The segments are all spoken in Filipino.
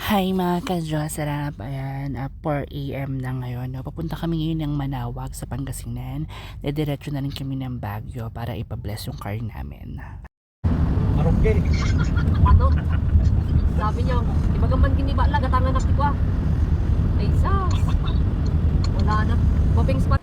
Hi mga ka-Diyos, sarap. Ayan, 4 AM na ngayon. No? Papunta kami ngayon ng Manawag sa Pangasinan. Dediretso na rin kami ng Baguio para ipa-bless yung car namin. Marungge. Ano? Sabi niya, ibagaman giniba lang, gatangan na tikwa. Ay, sas. Wala na. Boping spot.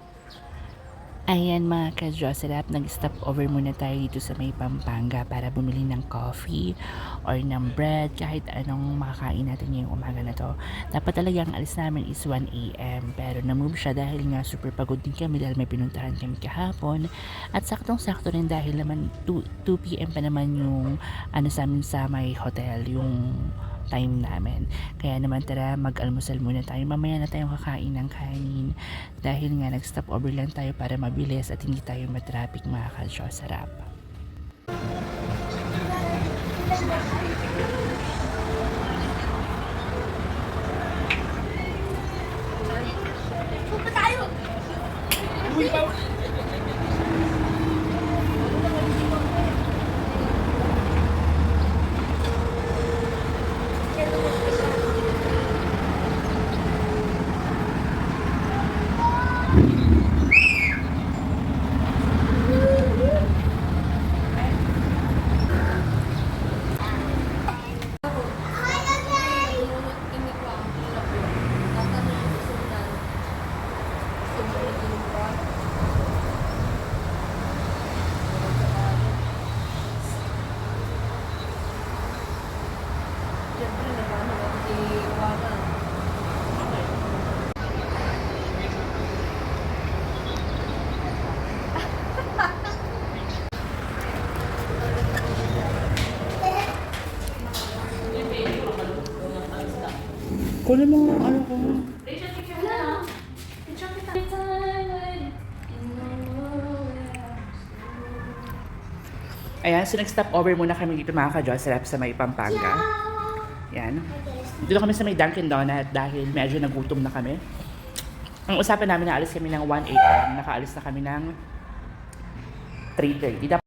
Ayan mga ka-Diyos, sarap. Nag-stop over muna tayo dito sa may Pampanga para bumili ng coffee or ng bread, kahit anong makakain natin ngayong umaga na to. Dapat talaga ang alis namin is 1 AM pero na-move siya dahil nga super pagod din kami dahil may pinuntahan kami kahapon at saktong-sakto rin dahil naman 2 PM pa naman yung sa amin sa may hotel, yung time namin. Kaya naman tara mag-almusal muna tayo. Mamaya na tayong kakain ng kanin dahil nga nag-stop over lang tayo para mabilis at hindi tayo matraffic mga ka-Diyos. Sarap. Kunin mo ano ko. Ayan, so nag-stop over muna kami dito mga ka-Diyos, sarap sa may Pampanga. Yan. Dito kami sa may Dunkin Donut dahil medyo nagutom na kami. Ang usapan namin na alis kami ng 1 AM, nakaalis na kami ng 3:30. Dito na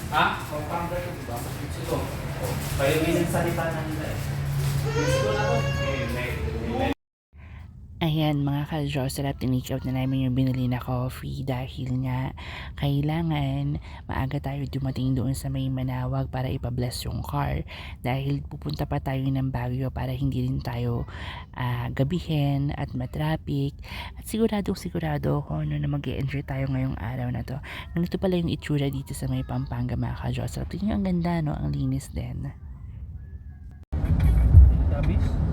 Ha? Pampanga to, diba? Mexico. Kaya minsan salita na nila eh. Mexico na to. Ayan mga ka-Diyos, sarap tinake out na namin yung binili na coffee dahil nga kailangan maaga tayo dumating doon sa may Manawag para ipa-bless yung car dahil pupunta pa tayo ng Baguio para hindi rin tayo gabihin at matraffic at sigurado ko na mag-e-enjoy tayo ngayong araw na to. Ganito pala yung itsura dito sa may Pampanga mga ka-Diyos. Sarap, tingnan ang ganda, no? Ang linis din. Tabis?